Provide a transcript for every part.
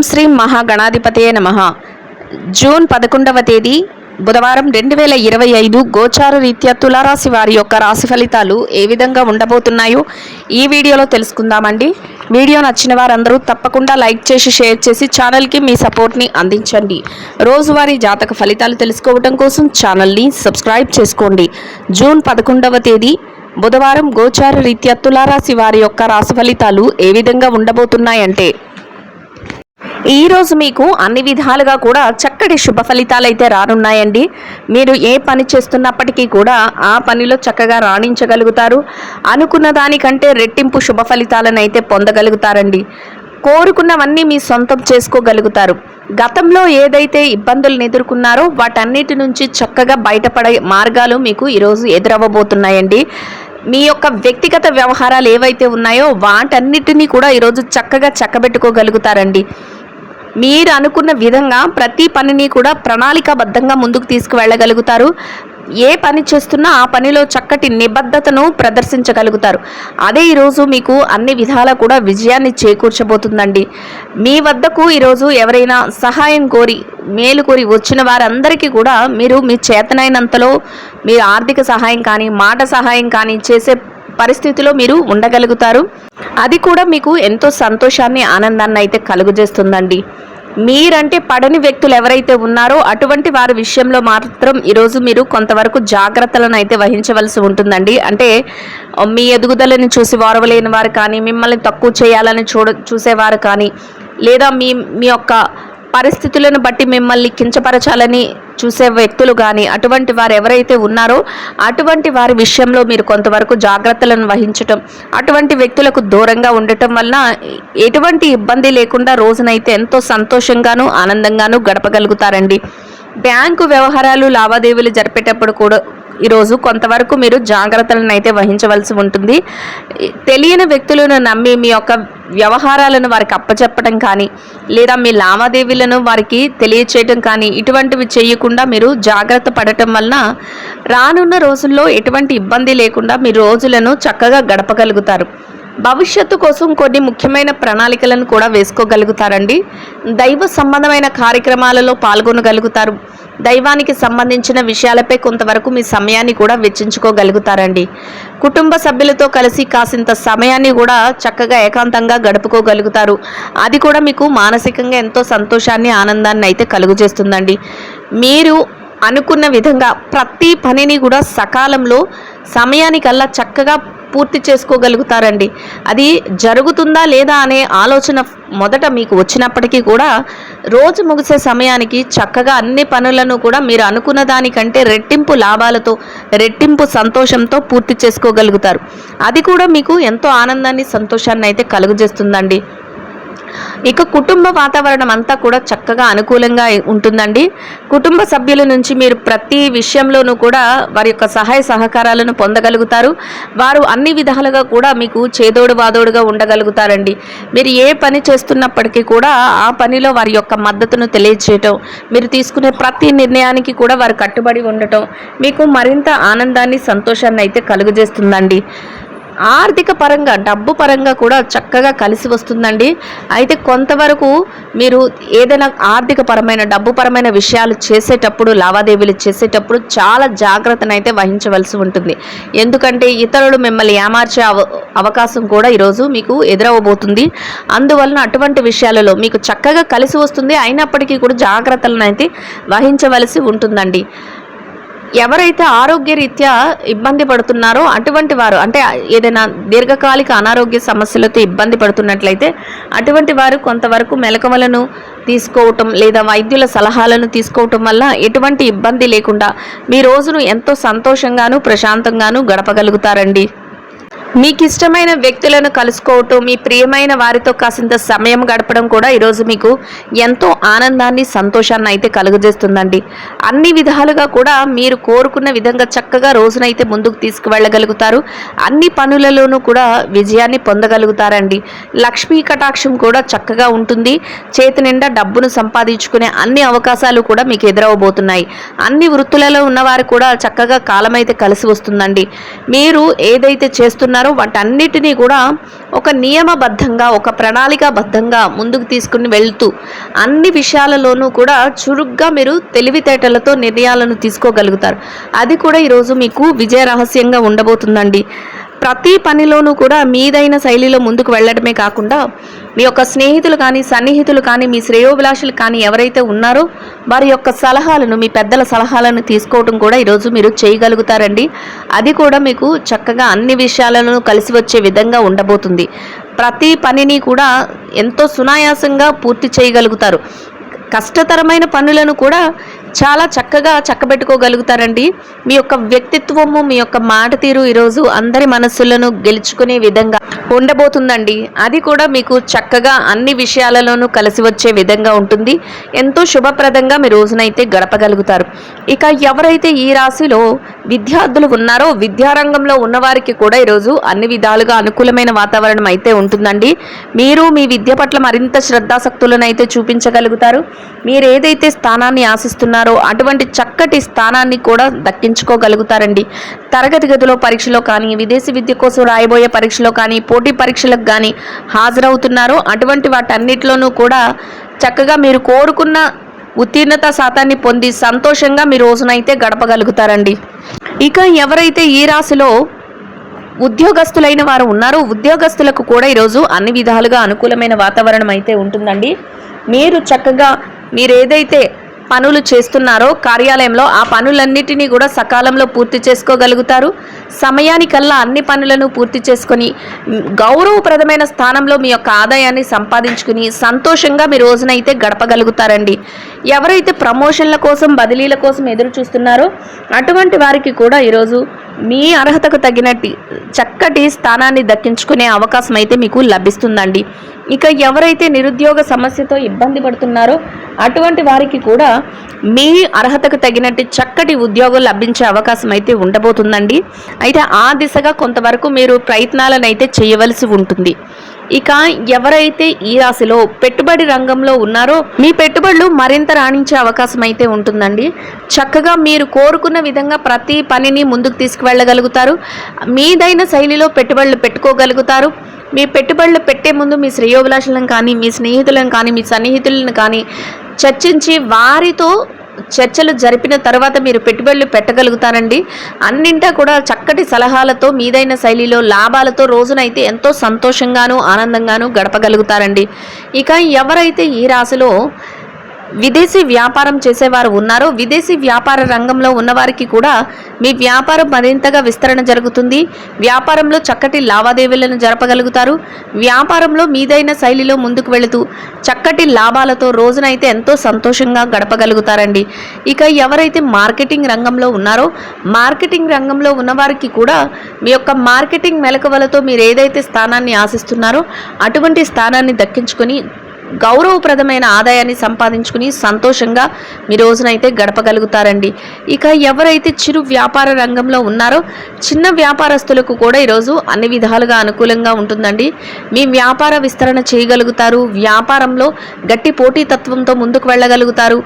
శ్రీ మహాగణాధిపతయే నమః. జూన్ 11వ తేదీ బుధవారం 2025 గోచార రీత్యా తులారాశి వారి యొక్క రాశి ఫలితాలు ఏ విధంగా ఉండబోతున్నాయో ఈ వీడియోలో తెలుసుకుందామండి. వీడియో నచ్చిన వారందరూ తప్పకుండా లైక్ చేసి షేర్ చేసి ఛానల్కి మీ సపోర్ట్ని అందించండి. రోజువారీ జాతక ఫలితాలు తెలుసుకోవడం కోసం ఛానల్ని సబ్స్క్రైబ్ చేసుకోండి. జూన్ 11వ తేదీ బుధవారం గోచార రీత్యా తులారాశి వారి యొక్క రాశి ఫలితాలు ఏ విధంగా ఉండబోతున్నాయంటే, ఈరోజు మీకు అన్ని విధాలుగా కూడా చక్కటి శుభ ఫలితాలు అయితే రానున్నాయండి. మీరు ఏ పని చేస్తున్నప్పటికీ కూడా ఆ పనిలో చక్కగా రాణించగలుగుతారు. అనుకున్న దానికంటే రెట్టింపు శుభ ఫలితాలను అయితే పొందగలుగుతారండి. కోరుకున్నవన్నీ మీ సొంతం చేసుకోగలుగుతారు. గతంలో ఏదైతే ఇబ్బందులను ఎదుర్కొన్నారో వాటన్నిటి నుంచి చక్కగా బయటపడే మార్గాలు మీకు ఈరోజు ఎదురవ్వబోతున్నాయండి. మీ యొక్క వ్యక్తిగత వ్యవహారాలు ఏవైతే ఉన్నాయో వాటన్నిటినీ కూడా ఈరోజు చక్కగా చక్కబెట్టుకోగలుగుతారండి. మీరు అనుకున్న విధంగా ప్రతి పనిని కూడా ప్రణాళికాబద్ధంగా ముందుకు తీసుకువెళ్ళగలుగుతారు. ఏ పని చేస్తున్నా ఆ పనిలో చక్కటి నిబద్ధతను ప్రదర్శించగలుగుతారు. అదే ఈరోజు మీకు అన్ని విధాలా కూడా విజయాన్ని చేకూర్చబోతుందండి. మీ వద్దకు ఈరోజు ఎవరైనా సహాయం కోరి మేలు కోరి వచ్చిన వారందరికీ కూడా మీరు మీ చేతనైనంతలో మీరు ఆర్థిక సహాయం కానీ మాట సహాయం కానీ చేసే పరిస్థితిలో మీరు ఉండగలుగుతారు. అది కూడా మీకు ఎంతో సంతోషాన్ని ఆనందాన్ని అయితే కలుగజేస్తుందండి. మీరంటే పడని వ్యక్తులు ఎవరైతే ఉన్నారో అటువంటి వారి విషయంలో మాత్రం ఈరోజు మీరు కొంతవరకు జాగ్రత్తలను అయితే వహించవలసి ఉంటుందండి. అంటే మీ ఎదుగుదలని చూసి వారవలేని వారు కానీ, మిమ్మల్ని తక్కువ చేయాలని చూసేవారు కానీ, లేదా మీ యొక్క పరిస్థితులను బట్టి మిమ్మల్ని కించపరచాలని చూసే వ్యక్తులు కానీ, అటువంటి వారు ఎవరైతే ఉన్నారో అటువంటి వారి విషయంలో మీరు కొంతవరకు జాగ్రత్తలను వహించటం, అటువంటి వ్యక్తులకు దూరంగా ఉండటం వలన ఎటువంటి ఇబ్బంది లేకుండా రోజునైతే ఎంతో సంతోషంగాను ఆనందంగాను గడపగలుగుతారండి. బ్యాంకు వ్యవహారాలు లావాదేవీలు జరిపేటప్పుడు కూడా ఈరోజు కొంతవరకు మీరు జాగ్రత్తలను అయితే వహించవలసి ఉంటుంది. తెలియని వ్యక్తులను నమ్మి మీ యొక్క వ్యవహారాలను వారికి అప్పచెప్పడం కానీ, లేదా మీ లావాదేవీలను వారికి తెలియచేయడం కానీ ఇటువంటివి చేయకుండా మీరు జాగ్రత్త పడటం వలన రానున్న రోజుల్లో ఎటువంటి ఇబ్బంది లేకుండా మీ రోజులను చక్కగా గడపగలుగుతారు. భవిష్యత్తు కోసం కొన్ని ముఖ్యమైన ప్రణాళికలను కూడా వేసుకోగలుగుతారండి. దైవ సంబంధమైన కార్యక్రమాలలో పాల్గొనగలుగుతారు. దైవానికి సంబంధించిన విషయాలపై కొంతవరకు మీ సమయాన్ని కూడా వెచ్చించుకోగలుగుతారండి. కుటుంబ సభ్యులతో కలిసి కాసింత సమయాన్ని కూడా చక్కగా ఏకాంతంగా గడుపుకోగలుగుతారు. అది కూడా మీకు మానసికంగా ఎంతో సంతోషాన్ని ఆనందాన్ని అయితే కలుగజేస్తుందండి. మీరు అనుకున్న విధంగా ప్రతి పనిని కూడా సకాలంలో సమయానికల్లా చక్కగా పూర్తి చేసుకోగలుగుతారండి. అది జరుగుతుందా లేదా అనే ఆలోచన మొదట మీకు వచ్చినప్పటికీ కూడా రోజు ముగిసే సమయానికి చక్కగా అన్ని పనులను కూడా మీరు అనుకున్న దానికంటే రెట్టింపు లాభాలతో, రెట్టింపు సంతోషంతో పూర్తి చేసుకోగలుగుతారు. అది కూడా మీకు ఎంతో ఆనందాన్ని సంతోషాన్ని అయితే కలుగజేస్తుందండి. ఇక కుటుంబ వాతావరణం అంతా కూడా చక్కగా అనుకూలంగా ఉంటుందండి. కుటుంబ సభ్యుల నుంచి మీరు ప్రతి విషయంలోనూ కూడా వారి యొక్క సహాయ సహకారాలను పొందగలుగుతారు. వారు అన్ని విధాలుగా కూడా మీకు చేదోడు వాదోడుగా ఉండగలుగుతారండి. మీరు ఏ పని చేస్తున్నప్పటికీ కూడా ఆ పనిలో వారి యొక్క మద్దతును తెలియచేయటం, మీరు తీసుకునే ప్రతి నిర్ణయానికి కూడా వారు కట్టుబడి ఉండటం మీకు మరింత ఆనందాన్ని సంతోషాన్ని అయితే కలుగజేస్తుందండి. ఆర్థిక పరంగా, డబ్బు పరంగా కూడా చక్కగా కలిసి వస్తుందండి. అయితే కొంతవరకు మీరు ఏదైనా ఆర్థిక పరమైన, డబ్బు పరమైన విషయాలు చేసేటప్పుడు, లావాదేవీలు చేసేటప్పుడు చాలా జాగ్రత్తను అయితే వహించవలసి ఉంటుంది. ఎందుకంటే ఇతరులు మిమ్మల్ని ఏమార్చే అవకాశం కూడా ఈరోజు మీకు ఎదురవబోతుంది. అందువలన అటువంటి విషయాలలో మీకు చక్కగా కలిసి వస్తుంది. అయినప్పటికీ కూడా జాగ్రత్తలను అయితే వహించవలసి ఉంటుందండి. ఎవరైతే ఆరోగ్యరీత్యా ఇబ్బంది పడుతున్నారో అటువంటి వారు, అంటే ఏదైనా దీర్ఘకాలిక అనారోగ్య సమస్యలతో ఇబ్బంది పడుతున్నట్లయితే అటువంటి వారు కొంతవరకు మెలకువలను తీసుకోవటం లేదా వైద్యుల సలహాలను తీసుకోవటం వల్ల ఎటువంటి ఇబ్బంది లేకుండా మీ రోజును ఎంతో సంతోషంగాను ప్రశాంతంగాను గడపగలుగుతారండి. మీకు ఇష్టమైన వ్యక్తులను కలుసుకోవటం, మీ ప్రియమైన వారితో కాసింత సమయం గడపడం కూడా ఈరోజు మీకు ఎంతో ఆనందాన్ని సంతోషాన్ని అయితే కలుగజేస్తుందండి. అన్ని విధాలుగా కూడా మీరు కోరుకున్న విధంగా చక్కగా రోజునైతే ముందుకు తీసుకువెళ్ళగలుగుతారు. అన్ని పనులలోనూ కూడా విజయాన్ని పొందగలుగుతారండి. లక్ష్మీ కటాక్షం కూడా చక్కగా ఉంటుంది. చేతి నిండా డబ్బును సంపాదించుకునే అన్ని అవకాశాలు కూడా మీకు ఎదురవబోతున్నాయి. అన్ని వృత్తులలో ఉన్నవారు కూడా చక్కగా కాలం అయితే కలిసి వస్తుందండి. మీరు ఏదైతే చేస్తున్నారో ఉన్నారో వాటన్నిటినీ కూడా ఒక నియమబద్ధంగా, ఒక ప్రణాళికాబద్ధంగా ముందుకు తీసుకుని వెళ్తూ అన్ని విషయాలలోనూ కూడా చురుగ్గా మీరు తెలివితేటలతో నిర్ణయాలను తీసుకోగలుగుతారు. అది కూడా ఈరోజు మీకు విజయ రహస్యంగా ఉండబోతుందండి. ప్రతి పనిలోనూ కూడా మీదైన శైలిలో ముందుకు వెళ్ళడమే కాకుండా మీ యొక్క స్నేహితులు కానీ, సన్నిహితులు కానీ, మీ శ్రేయోభిలాషులు కానీ ఎవరైతే ఉన్నారో వారి యొక్క సలహాలను, మీ పెద్దల సలహాలను తీసుకోవడం కూడా ఈరోజు మీరు చేయగలుగుతారండి. అది కూడా మీకు చక్కగా అన్ని విషయాలను కలిసి వచ్చే విధంగా ఉండబోతుంది. ప్రతి పనిని కూడా ఎంతో సునాయాసంగా పూర్తి చేయగలుగుతారు. కష్టతరమైన పనులను కూడా చాలా చక్కగా చక్కబెట్టుకోగలుగుతారండి. మీ యొక్క వ్యక్తిత్వము, మీ యొక్క మాట తీరు ఈరోజు అందరి మనస్సులను గెలుచుకునే విధంగా ఉండబోతుందండి. అది కూడా మీకు చక్కగా అన్ని విషయాలలోనూ కలిసి వచ్చే విధంగా ఉంటుంది. ఎంతో శుభప్రదంగా మీ రోజునైతే గడపగలుగుతారు. ఇక ఎవరైతే ఈ రాశిలో విద్యార్థులు ఉన్నారో విద్యారంగంలో ఉన్నవారికి కూడా ఈరోజు అన్ని విధాలుగా అనుకూలమైన వాతావరణం అయితే ఉంటుందండి. మీరు మీ విద్య పట్ల మరింత శ్రద్ధాసక్తులను అయితే చూపించగలుగుతారు. మీరు ఏదైతే స్థానాన్ని ఆశిస్తున్నారో అటువంటి చక్కటి స్థానాన్ని కూడా దక్కించుకోగలుగుతారండి. తరగతి గదిలో పరీక్షలో కానీ, విదేశీ విద్య కోసం రాయబోయే పరీక్షలో కానీ, పోటీ పరీక్షలకు కానీ హాజరవుతున్నారో అటువంటి వాటన్నిటిలోనూ కూడా చక్కగా మీరు కోరుకున్న ఉత్తీర్ణత శాతాన్ని పొంది సంతోషంగా మీ రోజునైతే గడపగలుగుతారండి. ఇక ఎవరైతే ఈ రాశిలో ఉద్యోగస్తులైన వారు ఉన్నారో ఉద్యోగస్తులకు కూడా ఈరోజు అన్ని విధాలుగా అనుకూలమైన వాతావరణం అయితే ఉంటుందండి. మీరు చక్కగా ఏదైతే పనులు చేస్తున్నారో కార్యాలయంలో ఆ పనులన్నిటినీ కూడా సకాలంలో పూర్తి చేసుకోగలుగుతారు. సమయానికల్లా అన్ని పనులను పూర్తి చేసుకొని గౌరవప్రదమైన స్థానంలో మీ యొక్క ఆదాయాన్ని సంపాదించుకుని సంతోషంగా మీ రోజునైతే గడపగలుగుతారండి. ఎవరైతే ప్రమోషన్ల కోసం, బదిలీల కోసం ఎదురు చూస్తున్నారో అటువంటి వారికి కూడా ఈరోజు మీ అర్హతకు తగినట్టు చక్కటి స్థానాన్ని దక్కించుకునే అవకాశం అయితే మీకు లభిస్తుందండి. ఇక ఎవరైతే నిరుద్యోగ సమస్యతో ఇబ్బంది పడుతున్నారో అటువంటి వారికి కూడా మీ అర్హతకు తగినట్టు చక్కటి ఉద్యోగం లభించే అవకాశం అయితే ఉండబోతుందండి. అయితే ఆ దిశగా కొంతవరకు మీరు ప్రయత్నాలను అయితే చేయవలసి ఉంటుంది. ఇక ఎవరైతే ఈ రాశిలో పెట్టుబడి రంగంలో ఉన్నారో మీ పెట్టుబడులు మరింత రాణించే అవకాశం అయితే ఉంటుందండి. చక్కగా మీరు కోరుకున్న విధంగా ప్రతి పనిని ముందుకు తీసుకువెళ్ళగలుగుతారు. మీదైన శైలిలో పెట్టుబడులు పెట్టుకోగలుగుతారు. మీ పెట్టుబడులు పెట్టే ముందు మీ శ్రేయోభిలాషులను కానీ, మీ స్నేహితులను కానీ, మీ సన్నిహితులను కానీ చర్చించి వారితో చర్చలు జరిపిన తర్వాత మీరు పెట్టుబడులు పెట్టగలుగుతారండి. అన్నింటా కూడా చక్కటి సలహాలతో మీదైన శైలిలో లాభాలతో రోజునైతే ఎంతో సంతోషంగాను ఆనందంగాను గడపగలుగుతారండి. ఇక ఎవరైతే ఈ రాశిలో విదేశీ వ్యాపారం చేసేవారు ఉన్నారో విదేశీ వ్యాపార రంగంలో ఉన్నవారికి కూడా మీ వ్యాపారం మరింతగా విస్తరణ జరుగుతుంది. వ్యాపారంలో చక్కటి లావాదేవీలను జరపగలుగుతారు. వ్యాపారంలో మీదైన శైలిలో ముందుకు వెళుతూ చక్కటి లాభాలతో రోజునైతే ఎంతో సంతోషంగా గడపగలుగుతారండి. ఇక ఎవరైతే మార్కెటింగ్ రంగంలో ఉన్నారో మార్కెటింగ్ రంగంలో ఉన్నవారికి కూడా మీ యొక్క మార్కెటింగ్ మెలకువలతో మీరు ఏదైతే స్థానాన్ని ఆశిస్తున్నారో అటువంటి స్థానాన్ని దక్కించుకొని గౌరవప్రదమైన ఆదాయాన్ని సంపాదించుకుని సంతోషంగా మీ రోజునైతే గడపగలుగుతారండి. ఇక ఎవరైతే చిరు వ్యాపార రంగంలో ఉన్నారో చిన్న వ్యాపారస్తులకు కూడా ఈరోజు అన్ని విధాలుగా అనుకూలంగా ఉంటుందండి. మీ వ్యాపార విస్తరణ చేయగలుగుతారు. వ్యాపారంలో గట్టి పోటీతత్వంతో ముందుకు వెళ్ళగలుగుతారు.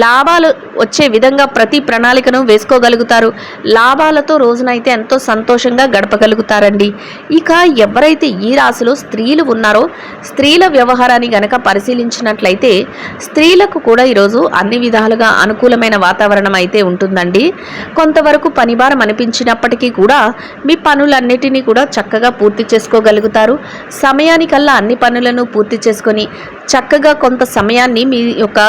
లాభాలు వచ్చే విధంగా ప్రతి ప్రణాళికను వేసుకోగలుగుతారు. లాభాలతో రోజునైతే ఎంతో సంతోషంగా గడపగలుగుతారండి. ఇక ఎవరైతే ఈ రాశిలో స్త్రీలు ఉన్నారో స్త్రీల వ్యవహారాన్ని గనక పరిశీలించినట్లయితే స్త్రీలకు కూడా ఈరోజు అన్ని విధాలుగా అనుకూలమైన వాతావరణం అయితే ఉంటుందండి. కొంతవరకు పనిభారం అనిపించినప్పటికీ కూడా మీ పనులన్నిటినీ కూడా చక్కగా పూర్తి చేసుకోగలుగుతారు. సమయానికల్లా అన్ని పనులను పూర్తి చేసుకొని చక్కగా కొంత సమయాన్ని మీ యొక్క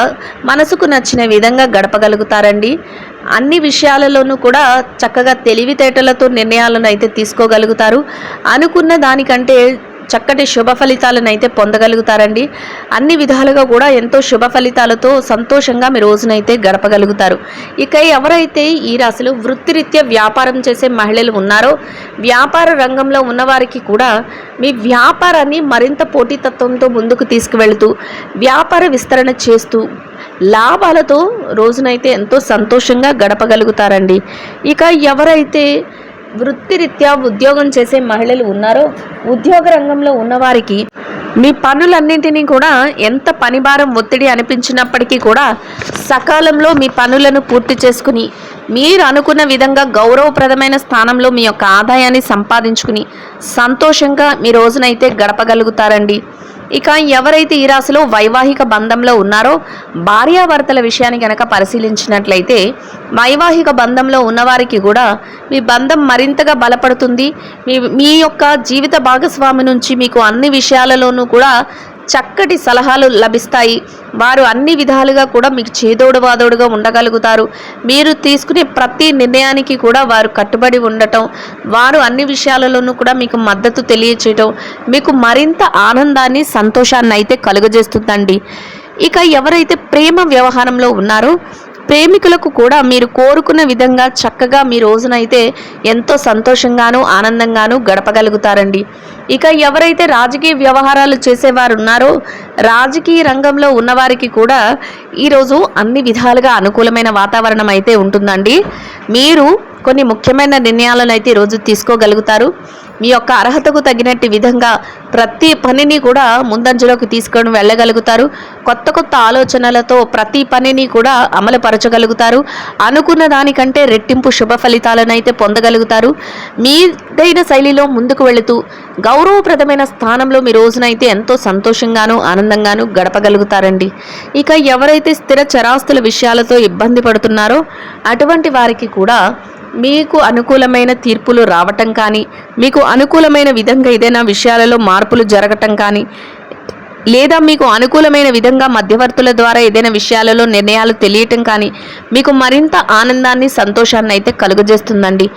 మనసుకు నచ్చిన విధంగా గడపగలుగుతారండి. అన్ని విషయాలలోనూ కూడా చక్కగా తెలివితేటలతో నిర్ణయాలను అయితే తీసుకోగలుగుతారు. అనుకున్న దానికంటే చక్కటి శుభ ఫలితాలను అయితే పొందగలుగుతారండి. అన్ని విధాలుగా కూడా ఎంతో శుభ ఫలితాలతో సంతోషంగా మీ రోజునైతే గడపగలుగుతారు. ఇక ఎవరైతే ఈ రాశిలో వృత్తిరీత్యా వ్యాపారం చేసే మహిళలు ఉన్నారో వ్యాపార రంగంలో ఉన్నవారికి కూడా మీ వ్యాపారాన్ని మరింత పోటీతత్వంతో ముందుకు తీసుకువెళుతూ వ్యాపార విస్తరణ చేస్తూ లాభాలతో రోజునైతే ఎంతో సంతోషంగా గడపగలుగుతారండి. ఇక ఎవరైతే వృత్తిరీత్యా ఉద్యోగం చేసే మహిళలు ఉన్నారో ఉద్యోగ రంగంలో ఉన్నవారికి మీ పనులన్నింటినీ కూడా ఎంత పనిభారం ఒత్తిడి అనిపించినప్పటికీ కూడా సకాలంలో మీ పనులను పూర్తి చేసుకుని మీరు అనుకున్న విధంగా గౌరవప్రదమైన స్థానంలో మీ యొక్క ఆదాయాన్ని సంపాదించుకుని సంతోషంగా మీ రోజునైతే గడపగలుగుతారండి. ఇక ఎవరైతే ఈ రాశిలో వైవాహిక బంధంలో ఉన్నారో భార్యాభర్తల విషయాన్ని కనుక పరిశీలించినట్లయితే వైవాహిక బంధంలో ఉన్నవారికి కూడా మీ బంధం మరింతగా బలపడుతుంది. మీ యొక్క జీవిత భాగస్వామి నుంచి మీకు అన్ని విషయాలలోనూ కూడా చక్కటి సలహాలు లభిస్తాయి. వారు అన్ని విధాలుగా కూడా మీకు చేదోడు వాదోడుగా ఉండగలుగుతారు. మీరు తీసుకునే ప్రతి నిర్ణయానికి కూడా వారు కట్టుబడి ఉండటం, వారు అన్ని విషయాలలోనూ కూడా మీకు మద్దతు తెలియచేయటం మీకు మరింత ఆనందాన్ని సంతోషాన్ని అయితే కలుగజేస్తుందండి. ఇక ఎవరైతే ప్రేమ వ్యవహారంలో ఉన్నారో ప్రేమికులకు కూడా మీరు కోరుకున్న విధంగా చక్కగా మీ రోజునైతే ఎంతో సంతోషంగాను ఆనందంగాను గడపగలుగుతారండి. ఇక ఎవరైతే రాజకీయ వ్యవహారాలు చేసేవారు ఉన్నారో రాజకీయ రంగంలో ఉన్నవారికి కూడా ఈరోజు అన్ని విధాలుగా అనుకూలమైన వాతావరణం అయితే ఉంటుందండి. మీరు కొన్ని ముఖ్యమైన నిర్ణయాలను అయితే ఈరోజు తీసుకోగలుగుతారు. మీ యొక్క అర్హతకు తగినట్టు విధంగా ప్రతి పనిని కూడా ముందంజలోకి తీసుకొని వెళ్ళగలుగుతారు. కొత్త కొత్త ఆలోచనలతో ప్రతి పనిని కూడా అమలుపరచగలుగుతారు. అనుకున్న దానికంటే రెట్టింపు శుభ ఫలితాలను అయితే పొందగలుగుతారు. మీదైన శైలిలో ముందుకు వెళుతూ గౌరవప్రదమైన స్థానంలో మీ రోజునైతే ఎంతో సంతోషంగాను ఆనందంగాను గడపగలుగుతారండి. ఇక ఎవరైతే స్థిర చరాస్తుల విషయాలతో ఇబ్బంది పడుతున్నారో అటువంటి వారికి కూడా మీకు అనుకూలమైన తీర్పులు రావటం కానీ మీకు అనుకూలమైన విధంగా ఏదైనా విషయాలలో మార్పులు జరగటం కానీ లేదా మీకు అనుకూలమైన విధంగా మధ్యవర్తుల ద్వారా ఏదైనా విషయాలలో నిర్ణయాలు తెలియటం కానీ మీకు మరింత ఆనందాన్ని సంతోషాన్ని అయితే కలుగజేస్తుందండి.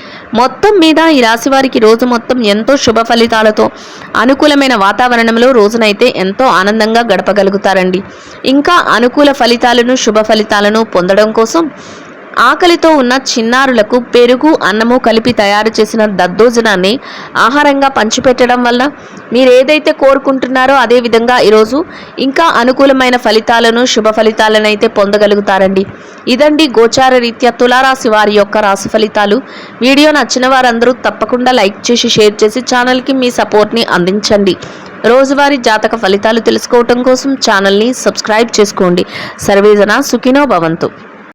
మొత్తం మీద ఈ రాశి వారికి రోజు మొత్తం ఎంతో శుభ ఫలితాలతో అనుకూలమైన వాతావరణంలో రోజునైతే ఎంతో ఆనందంగా గడపగలుగుతారండి. ఇంకా అనుకూల ఫలితాలను శుభ ఫలితాలను పొందడం కోసం ఆకలితో ఉన్న చిన్నారులకు పెరుగు అన్నము కలిపి తయారు చేసిన దద్దోజనాన్ని ఆహారంగా పంచిపెట్టడం వల్ల మీరు ఏదైతే కోరుకుంటున్నారో అదే విధంగా ఈరోజు ఇంకా అనుకూలమైన ఫలితాలను శుభ ఫలితాలను అయితే పొందగలుగుతారండి. ఇదండి గోచార రీత్యా తులారాశి వారి యొక్క రాశి ఫలితాలు. వీడియో నచ్చిన వారందరూ తప్పకుండా లైక్ చేసి షేర్ చేసి ఛానల్కి మీ సపోర్ట్ని అందించండి. రోజువారీ జాతక ఫలితాలు తెలుసుకోవటం కోసం ఛానల్ని సబ్స్క్రైబ్ చేసుకోండి. సర్వేజన సుఖినో భవంతు.